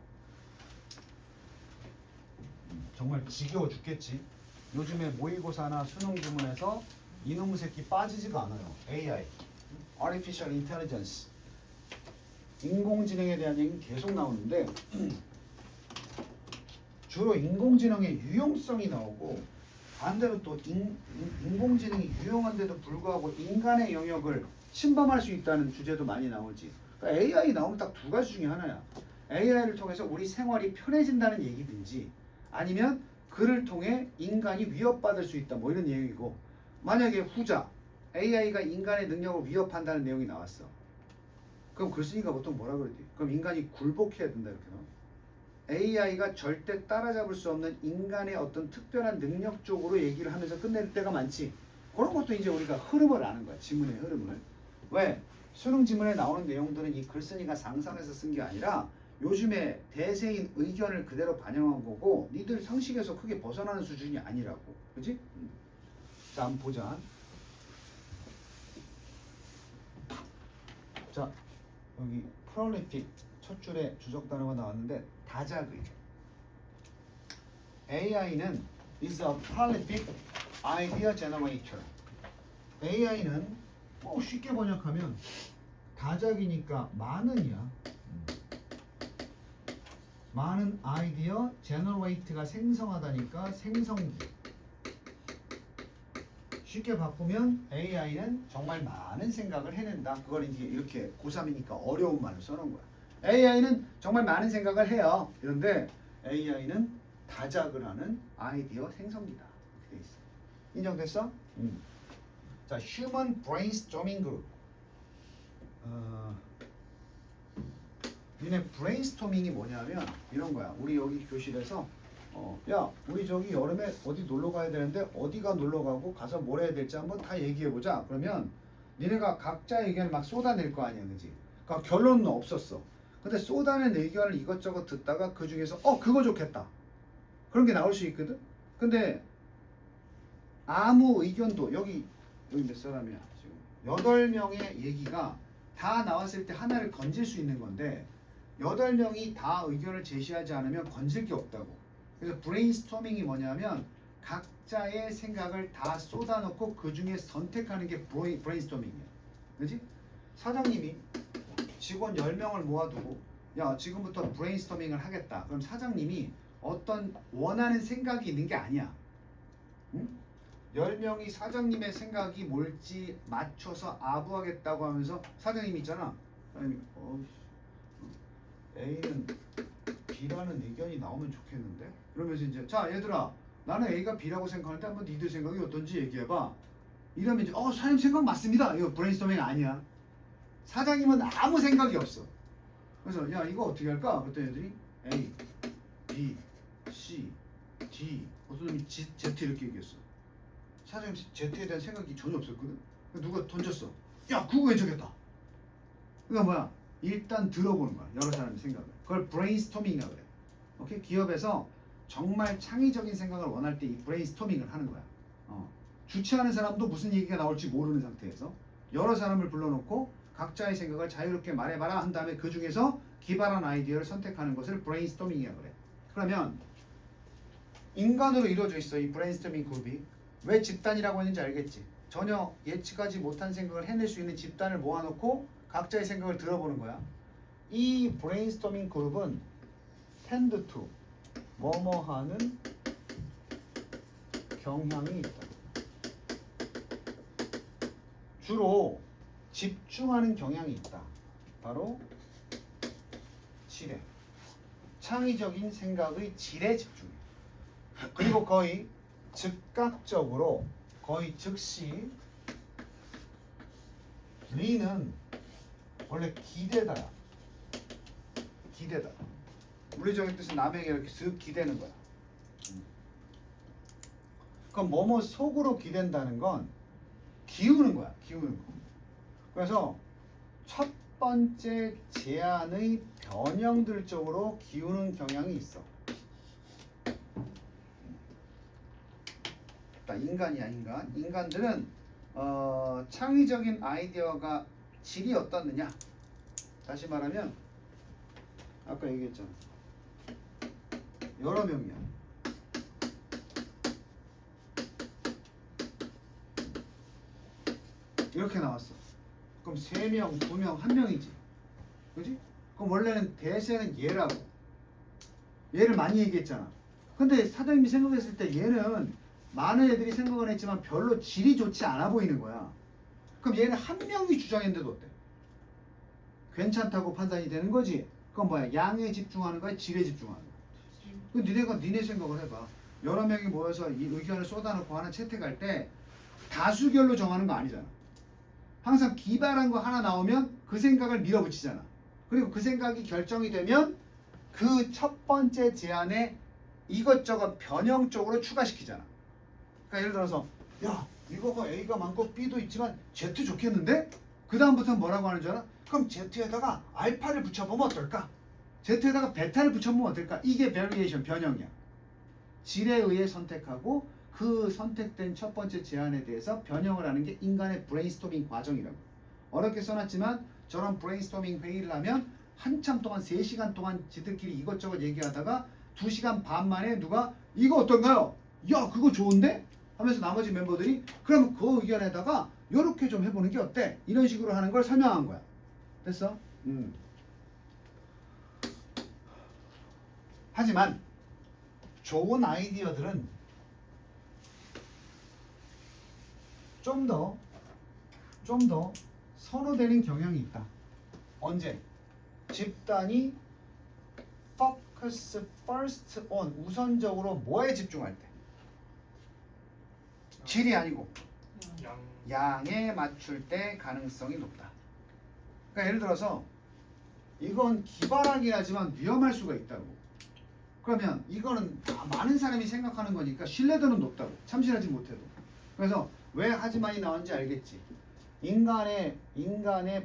정말 지겨워 죽겠지. 요즘에 모의고사나 수능 지문에서 이놈의 새끼 빠지지가 않아요. AI, Artificial Intelligence, 인공지능에 대한 얘기는 계속 나오는데 주로 인공지능의 유용성이 나오고, 반대로 또 인공지능이 유용한데도 불구하고 인간의 영역을 침범할 수 있다는 주제도 많이 나오지. 그러니까 AI 나오면 딱 두 가지 중에 하나야. AI를 통해서 우리 생활이 편해진다는 얘기든지, 아니면 그를 통해 인간이 위협받을 수 있다, 뭐 이런 얘기고. 만약에 후자, AI가 인간의 능력을 위협한다는 내용이 나왔어. 그럼 글쓴이가 보통 뭐라 그러지? 그럼 인간이 굴복해야 된다 이렇게 나와. AI가 절대 따라잡을 수 없는 인간의 어떤 특별한 능력 쪽으로 얘기를 하면서 끝낼 때가 많지. 그런 것도 이제 우리가 흐름을 아는 거야. 지문의 흐름을. 왜? 수능 지문에 나오는 내용들은 이 글쓴이가 상상해서 쓴 게 아니라 요즘에 대세인 의견을 그대로 반영한 거고, 니들 상식에서 크게 벗어나는 수준이 아니라고. 그지? 자, 한번 보자. 자, 여기 prolific 첫 줄에 주석 단어가 나왔는데 다작의. AI는 is a prolific idea generator. AI는 뭐 쉽게 번역하면 다작이니까 많은이야. 많은 아이디어 generate가 생성하다니까 생성기. 쉽게 바꾸면 AI는 정말 많은 생각을 해낸다. 그걸 이제 이렇게 고3이니까 어려운 말을 써놓은 거야. AI는 정말 많은 생각을 해요. 그런데 AI는 다작을 하는 아이디어 생성기다. 이렇게 돼 있어. 인정됐어? 자, Human Brainstorming Group. 니네 브레인스토밍이 뭐냐면 이런 거야. 우리 여기 교실에서 야, 우리 저기 여름에 어디 놀러 가야 되는데 어디가 놀러 가고 가서 뭘 해야 될지 한번 다 얘기해 보자. 그러면 니네가 각자의 의견을 막 쏟아낼 거 아니야, 그지? 그러니까 결론은 없었어. 근데 쏟아낸 의견을 이것저것 듣다가 그 중에서 그거 좋겠다, 그런 게 나올 수 있거든. 근데 아무 의견도 여기 몇 사람이야 지금 8명의 얘기가 다 나왔을 때 하나를 건질 수 있는 건데 8명이 다 의견을 제시하지 않으면 건질 게 없다고. 그래서 브레인스토밍이 뭐냐면 각자의 생각을 다 쏟아놓고 그 중에 선택하는 게 브레인스토밍이야. 그지? 사장님이 직원 10명을 모아두고 야, 지금부터 브레인스토밍을 하겠다. 그럼 사장님이 어떤 원하는 생각이 있는 게 아니야. 응? 10명이 사장님의 생각이 뭘지 맞춰서 아부하겠다고 하면서 사장님이 있잖아. 사장님이 A는 B라는 의견이 나오면 좋겠는데? 그러면서 이제 자, 얘들아, 나는 A가 B라고 생각하는데 한번 니들 생각이 어떤지 얘기해봐. 이러면 이제 사장님 생각 맞습니다. 이거 브레인스토밍 아니야. 사장님은 아무 생각이 없어. 그래서 야, 이거 어떻게 할까? 그랬더니 애들이 A, B, C, D, 어떤 놈이 Z 이렇게 얘기했어. 사장님 Z에 대한 생각이 전혀 없었거든. 누가 던졌어. 야, 그거 괜찮겠다. 그러니까 뭐야? 일단 들어보는 거야. 여러 사람의 생각을. 그걸 브레인스토밍이라고 그래. 오케이? 기업에서 정말 창의적인 생각을 원할 때 이 브레인스토밍을 하는 거야. 주최하는 사람도 무슨 얘기가 나올지 모르는 상태에서 여러 사람을 불러놓고 각자의 생각을 자유롭게 말해봐라 한 다음에 그 중에서 기발한 아이디어를 선택하는 것을 브레인스토밍이라고 그래. 그러면 인간으로 이루어져 있어 이 브레인스토밍 그룹이. 왜 집단이라고 했는지 알겠지? 전혀 예측하지 못한 생각을 해낼 수 있는 집단을 모아놓고 각자의 생각을 들어보는 거야. 이 브레인스토밍 그룹은 tend to 뭐뭐 하는 경향이 있다. 주로 집중하는 경향이 있다. 바로 지뢰. 창의적인 생각의 지뢰 집중. 그리고 거의 즉각적으로 거의 즉시 리는 원래 기대다야. 기대다. 물리적인 뜻은 남에게 이렇게 쓱 기대는 거야. 그럼 뭐뭐 속으로 기댄다는 건 기우는 거야. 기우는 거. 그래서 첫 번째 제안의 변형들 쪽으로 기우는 경향이 있어. 인간이야 인간. 인간들은 창의적인 아이디어가 질이 어떻느냐. 다시 말하면 아까 얘기했잖아. 여러 명이야. 이렇게 나왔어. 그럼 3명, 2명, 1명이지. 그지? 그럼 원래는 대세는 얘라고. 얘를 많이 얘기했잖아. 근데 사장님이 생각했을 때 얘는 많은 애들이 생각은 했지만 별로 질이 좋지 않아 보이는 거야. 그럼 얘는 1명이 주장했는데도 어때? 괜찮다고 판단이 되는 거지. 그건 뭐야? 양에 집중하는 거야? 질에 집중하는 거야? 그 니네가 니네 생각을 해봐. 여러 명이 모여서 이 의견을 쏟아놓고 하나 채택할 때 다수결로 정하는 거 아니잖아. 항상 기발한 거 하나 나오면 그 생각을 밀어붙이잖아. 그리고 그 생각이 결정이 되면 그 첫 번째 제안에 이것저것 변형적으로 추가시키잖아. 그러니까 예를 들어서 야 이거 뭐 A가 많고 B도 있지만 Z 좋겠는데? 그 다음부터는 뭐라고 하는 줄 알아? 그럼 Z에다가 알파를 붙여보면 어떨까? Z에다가 베타를 붙여보면 어떨까? 이게 베리에이션 변형이야. 질에 의해 선택하고 그 선택된 첫 번째 제안에 대해서 변형을 하는 게 인간의 브레인스토밍 과정이라고. 어렵게 써놨지만 저런 브레인스토밍 회의를 하면 한참 동안 3시간 동안 지들끼리 이것저것 얘기하다가 2시간 반 만에 누가 이거 어떤가요? 야 그거 좋은데? 하면서 나머지 멤버들이 그럼 그 의견에다가 요렇게 좀 해보는 게 어때? 이런 식으로 하는 걸 설명한 거야. 됐어? 하지만 좋은 아이디어들은 좀 더 선호되는 경향이 있다. 언제? 집단이 focus first on 우선적으로 뭐에 집중할 때? 질이 아니고 양. 양에 맞출 때 가능성이 높다. 그러니까 예를 들어서 이건 기발하긴 하지만 위험할 수가 있다고. 그러면 이거는 많은 사람이 생각하는 거니까 신뢰도는 높다고. 참신하지 못해도. 그래서 왜 하지만이 나왔는지 알겠지. 인간의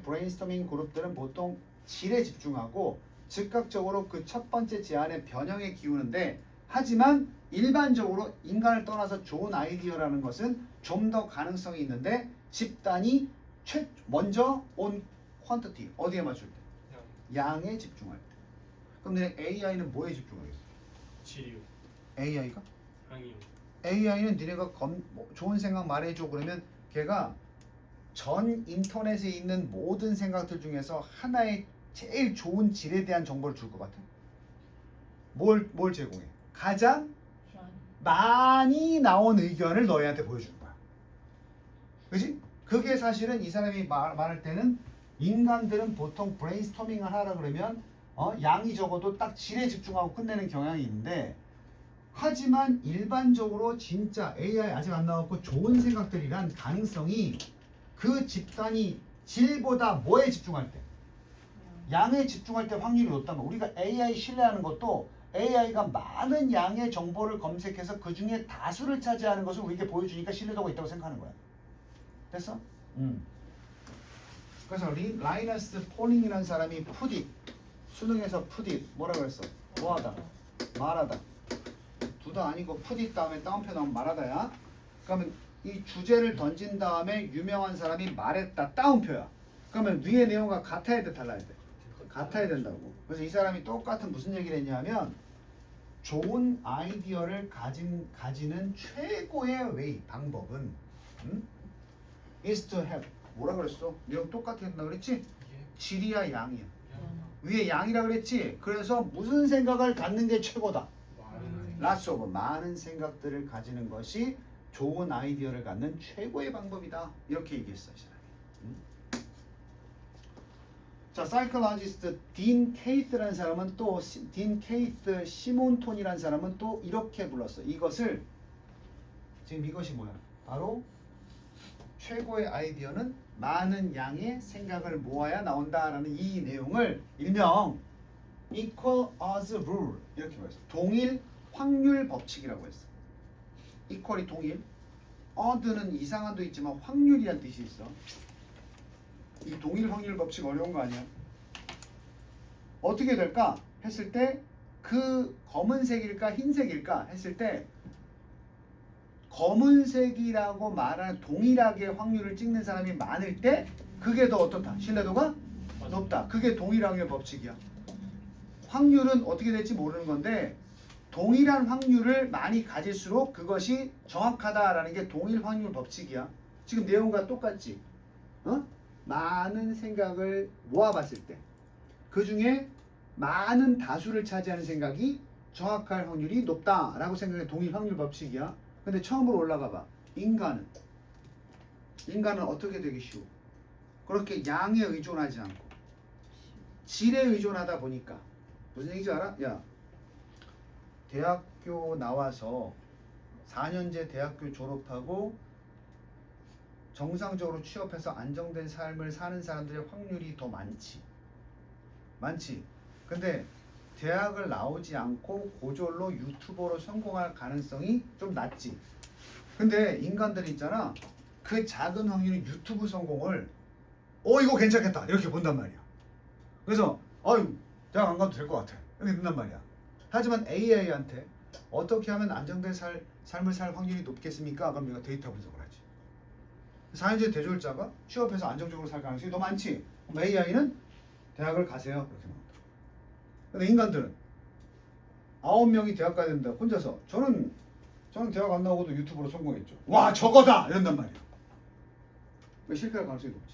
브레인스토밍 그룹들은 보통 질에 집중하고 즉각적으로 그 첫 번째 제안의 변형에 기우는데, 하지만 일반적으로 인간을 떠나서 좋은 아이디어라는 것은 좀 더 가능성이 있는데 집단이 먼저 on quantity 어디에 맞출 때? 양. 양에 집중할 때. 그럼 내 AI는 뭐에 집중하겠어? 지류. AI가? 양이요. AI는 니네가 좋은 생각 말해줘 그러면 걔가 전 인터넷에 있는 모든 생각들 중에서 하나의 제일 좋은 질에 대한 정보를 줄 것 같아. 뭘 제공해? 가장 많이 나온 의견을 너희한테 보여주는 거야. 그지? 그게 사실은 이 사람이 말할 때는 인간들은 보통 브레인스토밍을 하라 그러면 양이 적어도 딱 질에 집중하고 끝내는 경향이 있는데, 하지만 일반적으로 진짜 AI 아직 안 나왔고 좋은 생각들이란 가능성이 그 집단이 질보다 뭐에 집중할 때? 양에 집중할 때 확률이 높단 말이야. 우리가 AI 신뢰하는 것도 AI가 많은 양의 정보를 검색해서 그 중에 다수를 차지하는 것을 우리에게 보여주니까 신뢰도가 있다고 생각하는 거야. 됐어? 그래서 라이너스 폴링이라는 사람이 푸딧, 수능에서 푸딧 뭐라 그랬어? 뭐하다, 말하다. 두다 아니고 푸딧 다음에 따옴표 나오면 말하다야. 그러면 이 주제를 던진 다음에 유명한 사람이 말했다 따옴표야. 그러면 위의 내용과 같아야 돼, 달라야 돼? 같아야 된다고. 그래서 이 사람이 똑같은 무슨 얘기를 했냐면 좋은 아이디어를 가지는 최고의 웨이, 방법은 is to have 뭐라 그랬어? 내용 똑같이 한다 그랬지? 예. 질이야 양이야? 야. 위에 양이라 그랬지? 그래서 무슨 생각을 갖는 게 최고다? 많은 lots of 많은 생각들을 가지는 것이 좋은 아이디어를 갖는 최고의 방법이다. 이렇게 얘기했어 이 사람이. 자, 사이클로지스트 딘 케이스라는 사람은 또 딘 케이스 시몬톤이라는 사람은 또 이렇게 불렀어. 이것을 지금 이것이 뭐야? 바로 최고의 아이디어는 많은 양의 생각을 모아야 나온다라는 이 내용을 일명 equal odds rule 이렇게 말했어. 동일 확률 법칙이라고 했어. equal이 동일, odd는 이상한도 있지만 확률이란 뜻이 있어. 이 동일 확률 법칙 어려운 거 아니야? 어떻게 될까 했을 때 그 검은색일까 흰색일까 했을 때 검은색이라고 말하는 동일하게 확률을 찍는 사람이 많을 때 그게 더 어떻다? 신뢰도가 높다. 그게 동일 확률 법칙이야. 확률은 어떻게 될지 모르는 건데 동일한 확률을 많이 가질수록 그것이 정확하다라는 게 동일 확률 법칙이야. 지금 내용과 똑같지? 어? 많은 생각을 모아봤을 때 그 중에 많은 다수를 차지하는 생각이 정확할 확률이 높다라고 생각해. 동일 확률 법칙이야. 근데 처음으로 올라가 봐. 인간은 어떻게 되기 쉬워? 그렇게 양에 의존하지 않고 질에 의존하다 보니까 무슨 얘기인지 알아? 야, 대학교 나와서 4년제 대학교 졸업하고 정상적으로 취업해서 안정된 삶을 사는 사람들의 확률이 더 많지. 근데 대학을 나오지 않고 고졸로 유튜버로 성공할 가능성이 좀 낮지. 근데 인간들이 있잖아. 그 작은 확률의 유튜브 성공을 이거 괜찮겠다 이렇게 본단 말이야. 그래서 대학 안 가도 될 것 같아 이렇게 된단 말이야. 하지만 AI한테 어떻게 하면 안정된 삶을 살 확률이 높겠습니까? 그럼 내가 데이터 분석을 하지. 4년제 대졸자가 취업해서 안정적으로 살 가능성이 더 많지. 그럼 AI는 대학을 가세요 그렇게 말한다. 근데 인간들은 9명이 대학 가야 된다 혼자서 저는 대학 안 나오고도 유튜브로 성공했죠. 와 저거다 이런단 말이야. 실패할 가능성이 높지.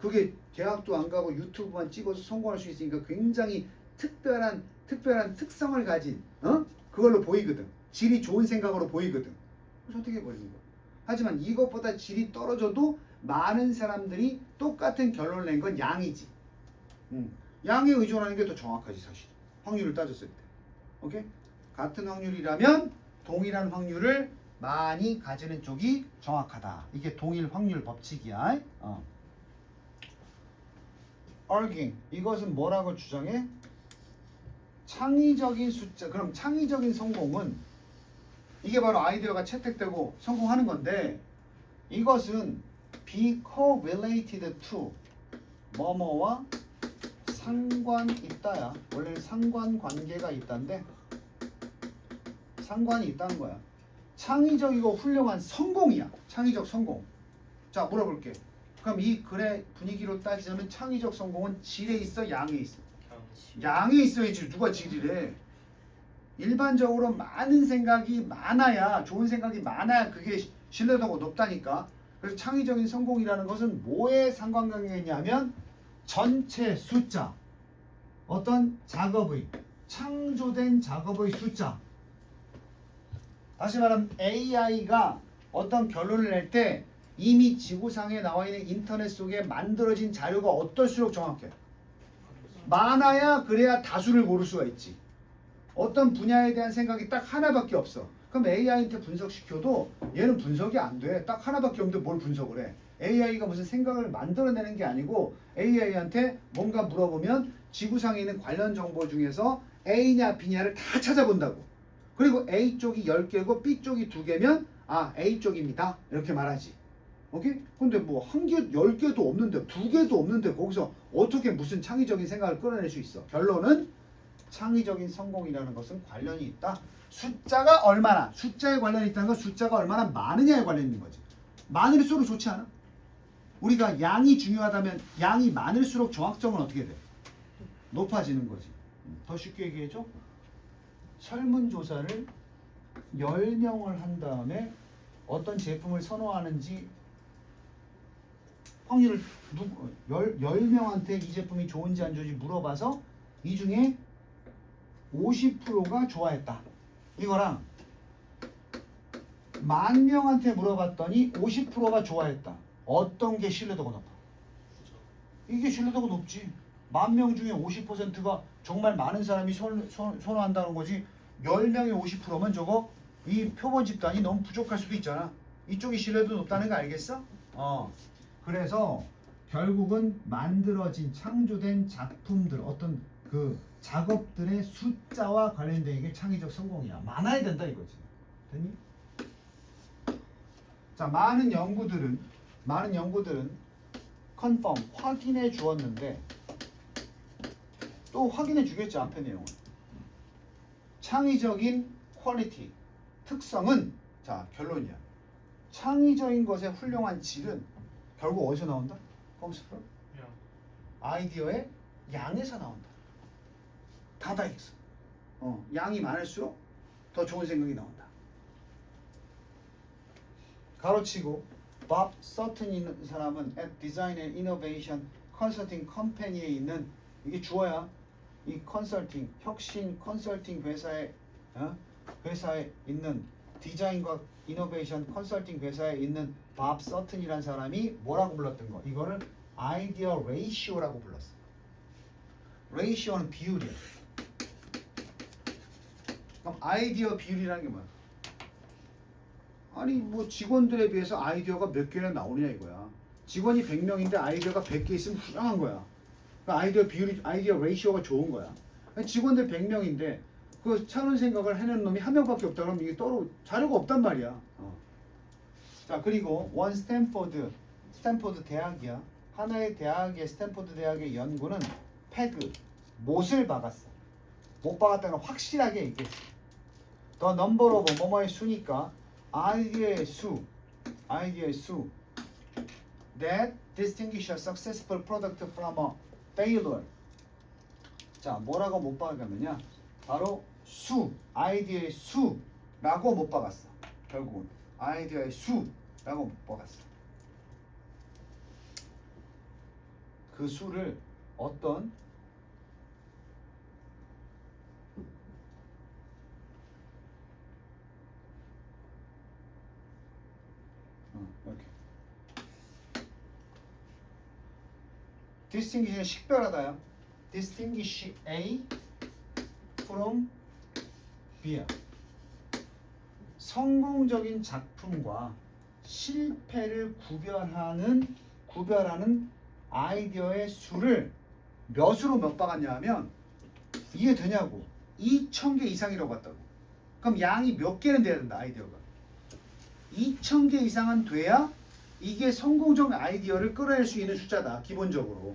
그게 대학도 안 가고 유튜브만 찍어서 성공할 수 있으니까 굉장히 특별한 특성을 가진 그걸로 보이거든. 질이 좋은 생각으로 보이거든. 선택해버리는 거야. 하지만 이것보다 질이 떨어져도 많은 사람들이 똑같은 결론을 낸 건 양이지. 양에 의존하는 게 더 정확하지 사실. 확률을 따졌을 때. 오케이? 같은 확률이라면 동일한 확률을 많이 가지는 쪽이 정확하다. 이게 동일 확률 법칙이야. arguing 이것은 뭐라고 주장해? 창의적인 숫자. 그럼 창의적인 성공은 이게 바로 아이디어가 채택되고 성공하는 건데 이것은 be correlated to 뭐뭐와 상관이 있다야. 원래는 상관관계가 있다인데 상관이 있다는 거야. 창의적이고 훌륭한 성공이야. 창의적 성공. 자 물어볼게. 그럼 이 글의 분위기로 따지자면 창의적 성공은 질에 있어 양에 있어? 양에 있어야지. 누가 질이래. 일반적으로 많은 생각이 많아야 좋은 생각이 많아야 그게 신뢰도가 높다니까. 그래서 창의적인 성공이라는 것은 뭐에 상관관계가 있냐면 전체 숫자 어떤 작업의 창조된 작업의 숫자. 다시 말하면 AI가 어떤 결론을 낼 때 이미 지구상에 나와 있는 인터넷 속에 만들어진 자료가 어떨수록 정확해? 많아야 그래야 다수를 고를 수가 있지. 어떤 분야에 대한 생각이 딱 하나밖에 없어. 그럼 AI한테 분석시켜도 얘는 분석이 안 돼. 딱 하나밖에 없는데 뭘 분석을 해. AI가 무슨 생각을 만들어내는 게 아니고 AI한테 뭔가 물어보면 지구상에 있는 관련 정보 중에서 A냐 B냐를 다 찾아본다고. 그리고 A 쪽이 10개고 B 쪽이 2개면 A 쪽입니다. 이렇게 말하지. 오케이? 근데 뭐 한 개, 10개도 없는데 2개도 없는데 거기서 어떻게 무슨 창의적인 생각을 끌어낼 수 있어? 결론은 창의적인 성공이라는 것은 관련이 있다. 숫자가 얼마나, 숫자에 관련이 있다는 건 숫자가 얼마나 많으냐에 관련이 있는 거지. 많을수록 좋지 않아? 우리가 양이 중요하다면 양이 많을수록 정확점은 어떻게 돼? 높아지는 거지. 더 쉽게 얘기해줘. 설문조사를 10명을 한 다음에 어떤 제품을 선호하는지 확률을 10명한테 이 제품이 좋은지 안 좋은지 물어봐서 이 중에 50%가 좋아했다. 이거랑 10,000명한테 물어봤더니 50%가 좋아했다. 어떤 게 신뢰도가 높아? 이게 신뢰도가 높지. 10,000명 중에 50%가 정말 많은 사람이 선호한다는 거지. 10명이 50%면 저거 이 표본 집단이 너무 부족할 수도 있잖아. 이쪽이 신뢰도 높다는 거 알겠어? 그래서 결국은 만들어진 창조된 작품들 어떤 그 작업들의 숫자와 관련된 게 창의적 성공이야. 많아야 된다 이거지. 됐니? 자, 많은 연구들은 confirm 확인해 주었는데 또 확인해 주겠지 앞에 내용을. 창의적인 퀄리티 특성은 자 결론이야. 창의적인 것의 훌륭한 질은 결국 어디서 나온다? comes from 야. 아이디어의 양에서 나온다. 다 있어. 양이 많을수록 더 좋은 생각이 나온다. 가로치고 밥 서튼이라는 사람은 at Design and Innovation Consulting Company에 있는 이게 주어야. 이 컨설팅 혁신 컨설팅 회사에 있는 디자인과 이노베이션 컨설팅 회사에 있는 밥 서튼이라는 사람이 뭐라고 불렀던 거? 이거를 아이디어 레이시오라고 불렀어. 레이시오는 비율이야. 그럼 아이디어 비율이라는 게 뭐야? 아니 뭐 직원들에 비해서 아이디어가 몇 개나 나오느냐 이거야. 직원이 100명인데 아이디어가 100개 있으면 훌륭한 거야. 그러니까 아이디어 비율이 아이디어 레이시오가 좋은 거야. 직원들 100명인데 그 차원 생각을 해내는 놈이 한 명밖에 없다 그러면 이게 따로 자료가 없단 말이야. 자 그리고 원 스탠포드 대학이야. 하나의 대학의 스탠포드 대학의 연구는 패그 못을 박았어. 못 박았다는 건 확실하게 얘기했어. 더 넘버 오브 뭐뭐의 수니까 아이디어의 수 that distinguish a successful product from a failure. 자 뭐라고 못 박았느냐? 바로 아이디어의 수라고 못 박았어. 결국은 아이디어의 수라고 못 박았어. 그 수를 어떤 이렇게 distinguish는 식별하다야. distinguish A from B야. 성공적인 작품과 실패를 구별하는 아이디어의 수를 몇으로 몇 박았냐 하면 이해되냐고. 2,000개 이상이라고 봤다고. 그럼 양이 몇 개는 돼야 된다 아이디어가. 2,000개 이상은 돼야 이게 성공적 아이디어를 끌어낼 수 있는 숫자다 기본적으로.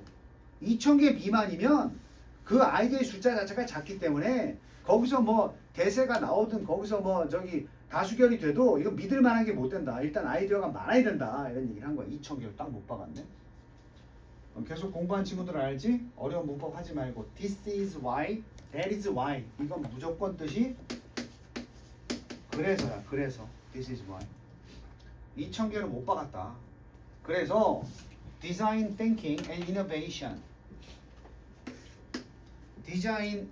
2,000개 미만이면 그 아이디어의 숫자 자체가 작기 때문에 거기서 뭐 대세가 나오든 거기서 뭐 저기 다수결이 돼도 이거 믿을 만한 게 못 된다. 일단 아이디어가 많아야 된다 이런 얘기를 한 거야. 2,000개를 딱 못 박았네. 계속 공부한 친구들 알지? 어려운 문법 하지 말고 this is why, that is why 이건 무조건 뜻이 그래서야. 그래서 this is why 2,000개를 못 박았다. 그래서 design thinking and innovation 디자인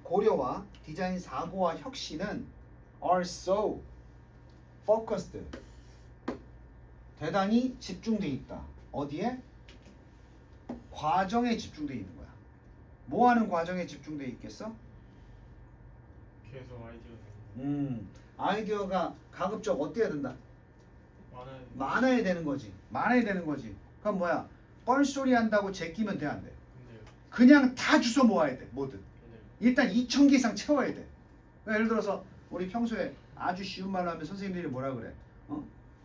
고려와 디자인 사고와 혁신은 are so focused 대단히 집중돼 있다. 어디에? 과정에 집중돼 있는 거야. 뭐 하는 과정에 집중돼 있겠어? 계속 아이디어 아이디어가 가급적 어때야 된다? 많아야 많아야 되는 거지. 그럼 뭐야? 뻘소리 한다고 제끼면 돼 안 돼? 근데요. 그냥 다 주워 모아야 돼. 뭐든. 근데요. 일단 2,000개 이상 채워야 돼. 그러니까 예를 들어서 우리 평소에 아주 쉬운 말로 하면 선생님들이 뭐라 그래?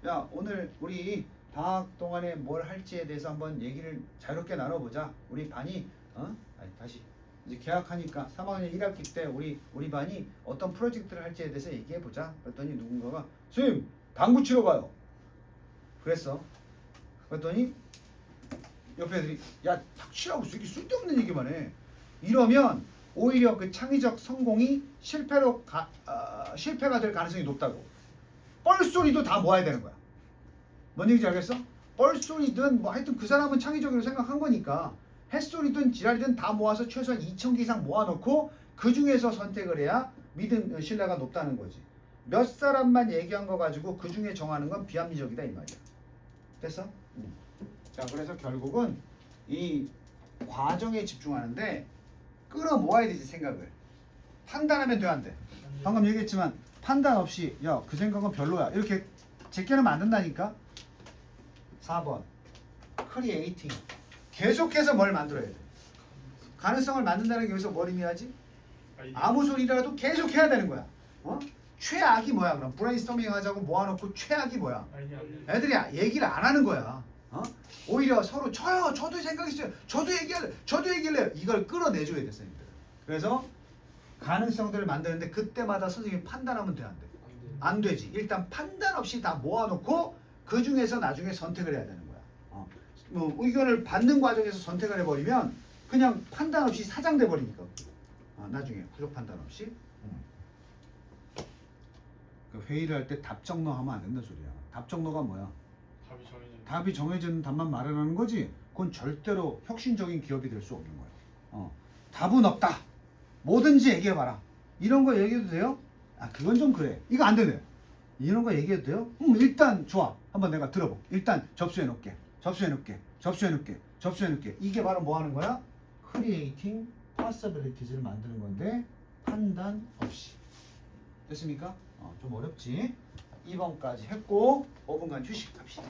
야 오늘 우리 방학 동안에 뭘 할지에 대해서 한번 얘기를 자유롭게 나눠보자. 우리 반이 다시 이제 개학하니까 3학년 1학기 때 우리 반이 어떤 프로젝트를 할지에 대해서 얘기해보자. 그랬더니 누군가가 선생님 당구 치러 가요. 그랬어. 그랬더니 옆에 애들이 야 닥치라고 이렇게 쓸데없는 얘기만 해. 이러면 오히려 그 창의적 성공이 실패가 될 가능성이 높다고. 뻘소리도 다 모아야 되는 거야. 뭔 얘기인지 알겠어? 뻘소리든 뭐 하여튼 그 사람은 창의적으로 생각한 거니까 햇소리든 지랄이든 다 모아서 최소한 2,000개 이상 모아놓고 그 중에서 선택을 해야 믿음 신뢰가 높다는 거지. 몇 사람만 얘기한 거 가지고 그 중에 정하는 건 비합리적이다 이 말이야. 됐어? 자, 그래서 결국은 이 과정에 집중하는데 끌어 모아야 되지 생각을. 판단하면 돼 안 돼? 방금 얘기했지만 판단 없이 야 그 생각은 별로야 이렇게 제껴놓으면 안 된다니까. 4번 크리에이팅. 계속해서 뭘 만들어야 돼. 가능성을 만든다는 게 여기서 뭘 의미하지? 아이디어. 아무 소리라도 계속 해야 되는 거야. 어? 최악이 뭐야 그럼? 브레인스토밍 하자고 모아놓고 최악이 뭐야? 아이디어. 애들이 얘기를 안 하는 거야. 어? 오히려 서로 저도 생각 있어요. 저도 얘기할래요. 이걸 끌어내줘야 돼 선생님들. 그래서 가능성들을 만드는데 그때마다 선생님이 판단하면 돼 안 돼? 안 되지. 일단 판단 없이 다 모아놓고 그 중에서 나중에 선택을 해야 되는 거야. 뭐 의견을 받는 과정에서 선택을 해버리면 그냥 판단 없이 사장돼 버리니까. 나중에 부족 판단 없이. 그 회의를 할 때 답정너 하면 안 된다 소리야. 답정너가 뭐야? 답이 정해져. 답이 정해진 답만 말하는 거지. 그건 절대로 혁신적인 기업이 될 수 없는 거야. 답은 없다. 뭐든지 얘기해봐라. 이런 거 얘기해도 돼요? 그건 좀 그래. 이거 안 되네. 이런 거 얘기해도 돼요? 일단 좋아. 한번 내가 들어볼게. 일단 접수해놓게. 이게 바로 뭐 하는 거야? Creating possibilities를 만드는 건데 판단 없이. 됐습니까? 좀 어렵지? 2번까지 했고 5분간 휴식합시다.